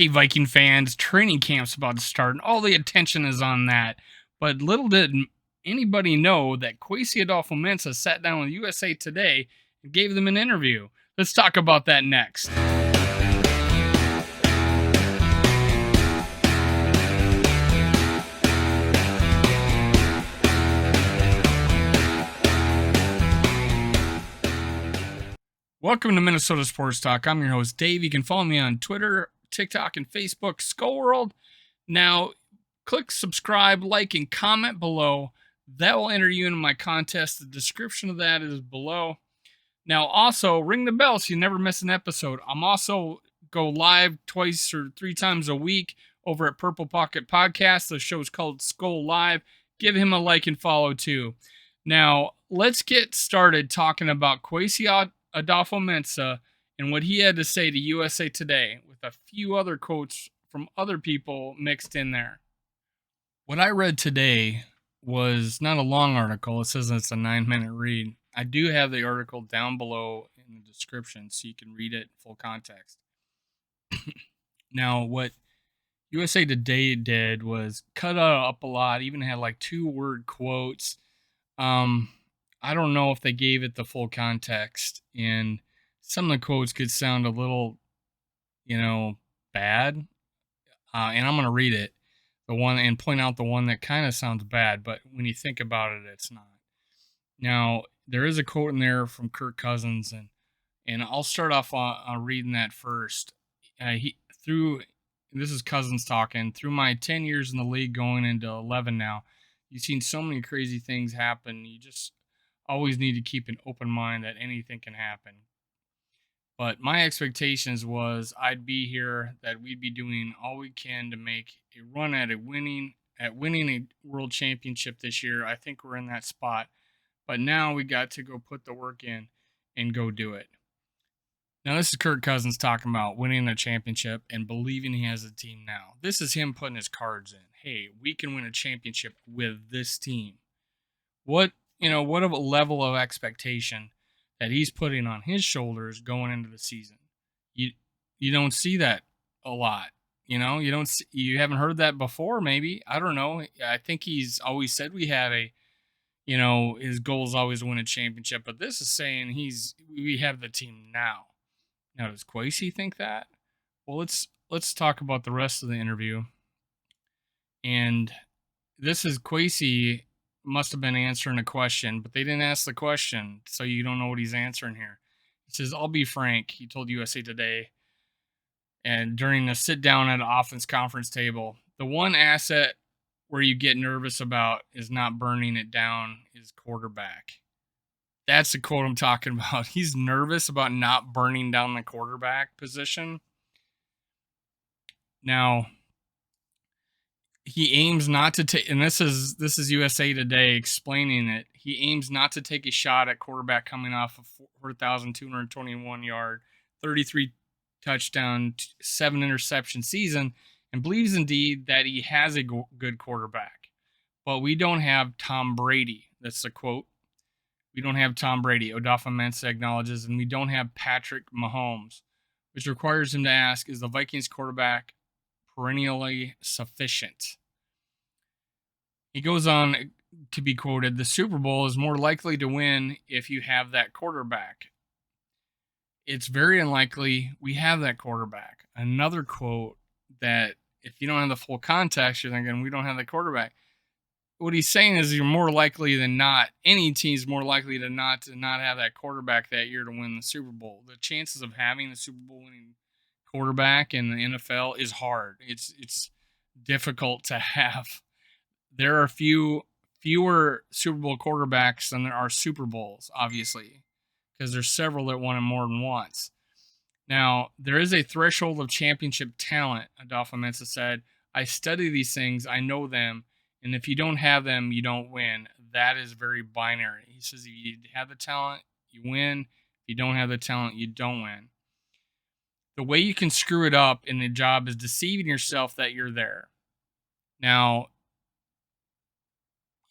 Hey, Viking fans, training camp's about to start, and all the attention is on that. But little did anybody know that Kwesi Adopho-Mensa sat down with USA Today and gave them an interview. Let's talk about that next. Welcome to Minnesota Sports Talk. I'm your host, Dave. You can follow me on Twitter, TikTok, and Facebook, Skull World. Now, click subscribe, like, and comment below. That will enter you into my contest. The description of that is below. Now, also, ring the bell so you never miss an episode. I'm also go live twice or three times a week over at Purple Pocket Podcast. The show's called Skull Live. Give him a like and follow, too. Now, let's get started talking about Kwesi Adofo-Mensa and what he had to say to USA Today, with a few other quotes from other people mixed in there. What I read today was not a long article. It says it's a 9-minute read. I do have the article down below in the description so you can read it in full context. Now, what USA Today did was cut it up a lot, even had like 2-word quotes. I don't know if they gave it the full context, and some of the quotes could sound a little, bad. And I'm going to read it, the one, and point out the one that kind of sounds bad, but when you think about it, it's not. Now, there is a quote in there from Kirk Cousins, and I'll start off on reading that first. This is Cousins talking, through my 10 years in the league going into 11 now, you've seen so many crazy things happen. You just always need to keep an open mind that anything can happen. But my expectations was I'd be here, that we'd be doing all we can to make a run at winning a world championship this year. I think we're in that spot. But now we got to go put the work in and go do it. Now, this is Kirk Cousins talking about winning a championship and believing he has a team now. This is him putting his cards in. Hey, we can win a championship with this team. What a level of expectation that he's putting on his shoulders going into the season. You don't see that a lot. You haven't heard that before, maybe. I don't know. I think he's always said we had his goal is always to win a championship, but this is saying we have the team now. Now, does Kwesi think that? Well, let's talk about the rest of the interview. And this is Kwesi must have been answering a question, but they didn't ask the question, so you don't know what he's answering here. He says, I'll be frank, he told USA Today, and during the sit down at an offense conference table, the one asset where you get nervous about is not burning it down is quarterback. That's the quote I'm talking about. He's nervous about not burning down the quarterback position. Now, he aims not to take, and this is USA Today explaining it. He aims not to take a shot at quarterback coming off a 4,221 yard, 33 touchdown, 7 interception season, and believes indeed that he has a good quarterback. But we don't have Tom Brady. That's the quote. We don't have Tom Brady, Adofo-Mensa acknowledges, and we don't have Patrick Mahomes, which requires him to ask, is the Vikings quarterback perennially sufficient? He goes on to be quoted, the Super Bowl is more likely to win if you have that quarterback. It's very unlikely we have that quarterback. Another quote that if you don't have the full context, you're thinking we don't have the quarterback. What he's saying is you're more likely than not, any team's more likely than not to not have that quarterback that year to win the Super Bowl. The chances of having the Super Bowl winning quarterback in the NFL is hard. It's difficult to have. There are fewer Super Bowl quarterbacks than there are Super Bowls, obviously, because there's several that won it more than once. Now, there is a threshold of championship talent, Adofo-Mensa said. I study these things, I know them, and if you don't have them, you don't win. That is very binary. He says if you have the talent, you win. If you don't have the talent, you don't win. The way you can screw it up in the job is deceiving yourself that you're there. Now,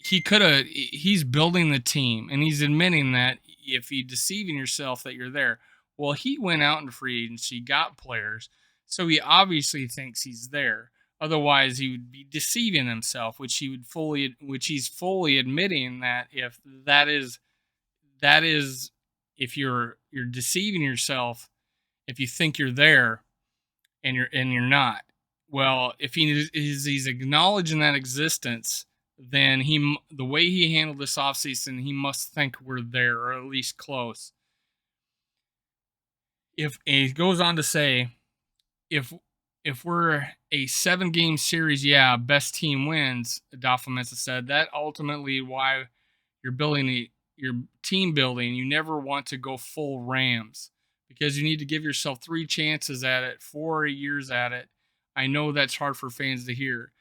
he's building the team, and he's admitting that if you're deceiving yourself that you're there. Well, he went out in free agency, got players, So he obviously thinks he's there. Otherwise, he would be deceiving himself, which he's fully admitting that if that is if you're deceiving yourself if you think you're there and you're not. Well, if he's acknowledging that existence, then the way he handled this offseason, he must think we're there or at least close. If and he goes on to say, if if we're a 7-game series, yeah, best team wins. Adofo-Mensa said that ultimately why you're your team building. You never want to go full Rams because you need to give yourself 3 chances at it, 4 years at it. I know that's hard for fans to hear.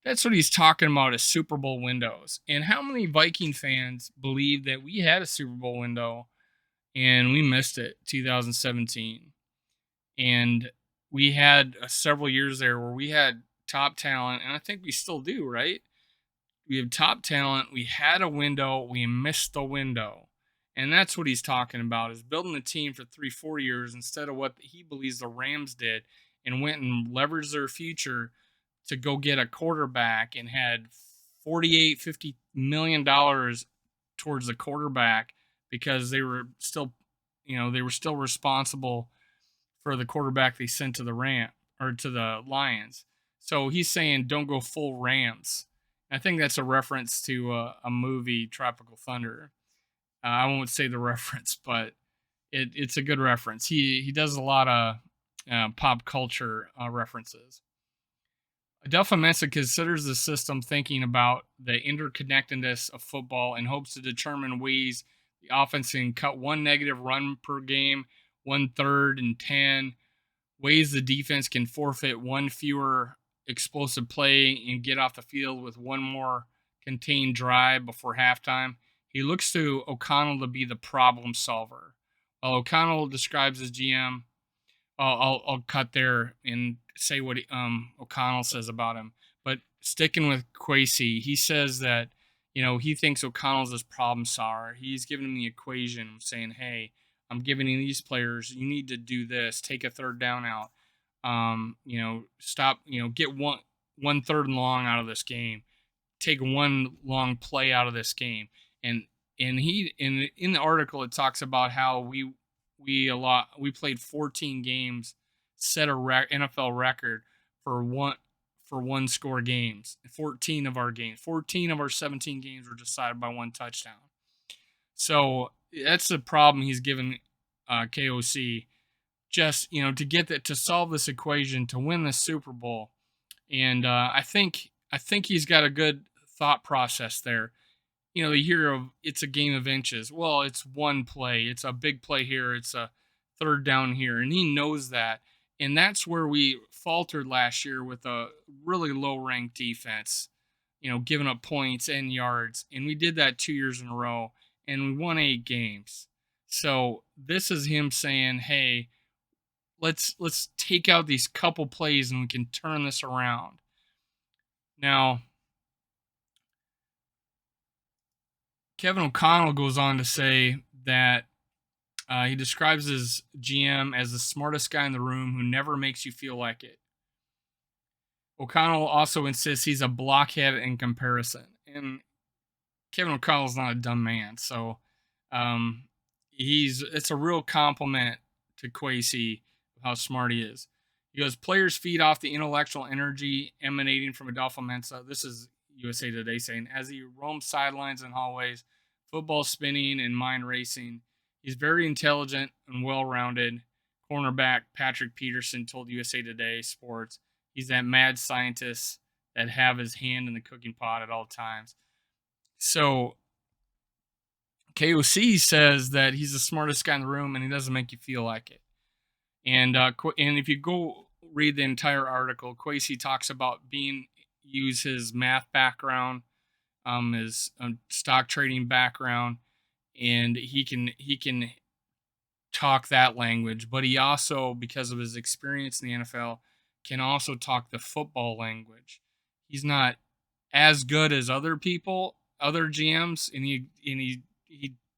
That's what he's talking about is Super Bowl windows. And how many Viking fans believe that we had a Super Bowl window and we missed it 2017? And we had several years there where we had top talent, and I think we still do, right? We have top talent. We had a window. We missed the window. And that's what he's talking about is building a team for 3-4 years instead of what he believes the Rams did and went and leveraged their future to go get a quarterback and had 48-50 million dollars towards the quarterback because they were still responsible for the quarterback they sent to the Lions. So he's saying don't go full Rams. I think that's a reference to a movie, Tropical Thunder. I won't say the reference, but it's a good reference. He does a lot of pop culture references. Adopho-Mensa considers the system thinking about the interconnectedness of football and hopes to determine ways the offense can cut one negative run per game, 1/3 and 10, ways the defense can forfeit one fewer explosive play and get off the field with one more contained drive before halftime. He looks to O'Connell to be the problem solver. While O'Connell describes his GM, I'll cut there and say what O'Connell says about him. But sticking with Kwesi, he says that he thinks O'Connell's this problem solver. He's giving him the equation, saying, "Hey, I'm giving you these players. You need to do this. Take a third down out. Stop. Get one third and long out of this game. Take one long play out of this game." And he in the article it talks about how we played 14 games, set a NFL record for one score games. 14 of our 17 games were decided by one touchdown. So that's the problem he's given KOC. Just to solve this equation to win the Super Bowl, and I think he's got a good thought process there. You hear of it's a game of inches. Well, it's one play. It's a big play here. It's a third down here. And he knows that. And that's where we faltered last year with a really low ranked defense, giving up points and yards. And we did that 2 years in a row and we won 8 games. So this is him saying, hey, let's take out these couple plays and we can turn this around. Now, Kevin O'Connell goes on to say that he describes his GM as the smartest guy in the room who never makes you feel like it. O'Connell also insists he's a blockhead in comparison. And Kevin O'Connell's not a dumb man. So it's a real compliment to Kwesi how smart he is. He goes, players feed off the intellectual energy emanating from Adolfo-Mensa. This is USA Today saying, as he roams sidelines and hallways, football spinning and mind racing, he's very intelligent and well-rounded. Cornerback Patrick Peterson told USA Today Sports, he's that mad scientist that have his hand in the cooking pot at all times. So KOC says that he's the smartest guy in the room and he doesn't make you feel like it. And if you go read the entire article, Kwesi talks about use his math background, his stock trading background, and he can talk that language. But he also, because of his experience in the NFL, can also talk the football language. He's not as good as other GMs, and he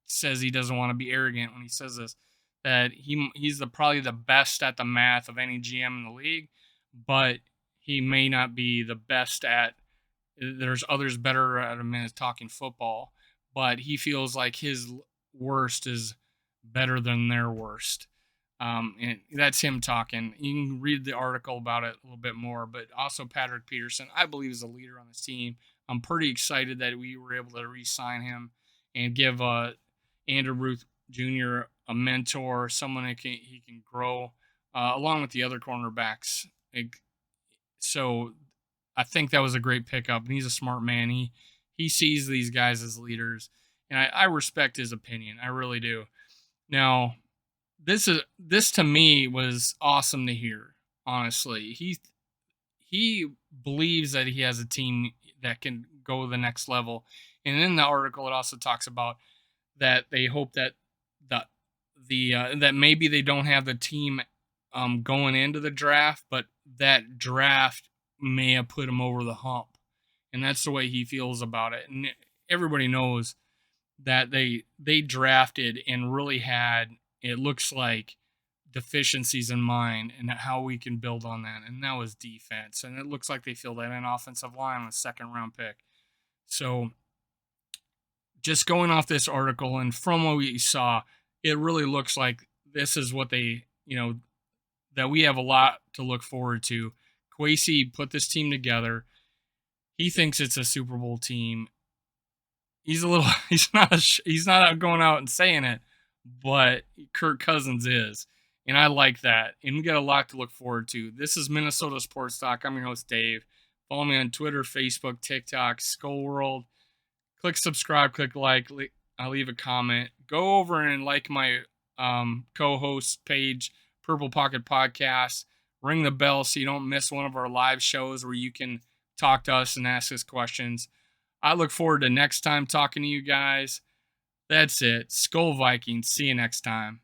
says he doesn't want to be arrogant when he says this. that he's probably the best at the math of any GM in the league, but he may not be the best at. There's others better at him at talking football, but he feels like his worst is better than their worst. And that's him talking. You can read the article about it a little bit more, but also Patrick Peterson, I believe, is a leader on this team. I'm pretty excited that we were able to re-sign him and give Andrew Ruth Jr. a mentor, someone that he can grow along with the other cornerbacks. So I think that was a great pickup, and he's a smart man. He sees these guys as leaders, and I respect his opinion. I really do. Now, this to me was awesome to hear. Honestly, he believes that he has a team that can go to the next level, and in the article it also talks about that they hope that that maybe they don't have the team going into the draft, but that draft may have put him over the hump, and that's the way he feels about it. And everybody knows that they drafted and really had, it looks like, deficiencies in mind and how we can build on that, and that was defense, and it looks like they filled that in offensive line with a second round pick. So just going off this article and from what we saw, it really looks like this is what they, that we have a lot to look forward to. Kwesi put this team together. He thinks it's a Super Bowl team. He's not going out and saying it, but Kirk Cousins is. And I like that. And we got a lot to look forward to. This is Minnesota Sports Talk. I'm your host, Dave. Follow me on Twitter, Facebook, TikTok, Skull World. Click subscribe, click like, I'll leave a comment. Go over and like my co-host page, Purple Pocket Podcast. Ring the bell so you don't miss one of our live shows where you can talk to us and ask us questions. I look forward to next time talking to you guys. That's it. Skull Vikings. See you next time.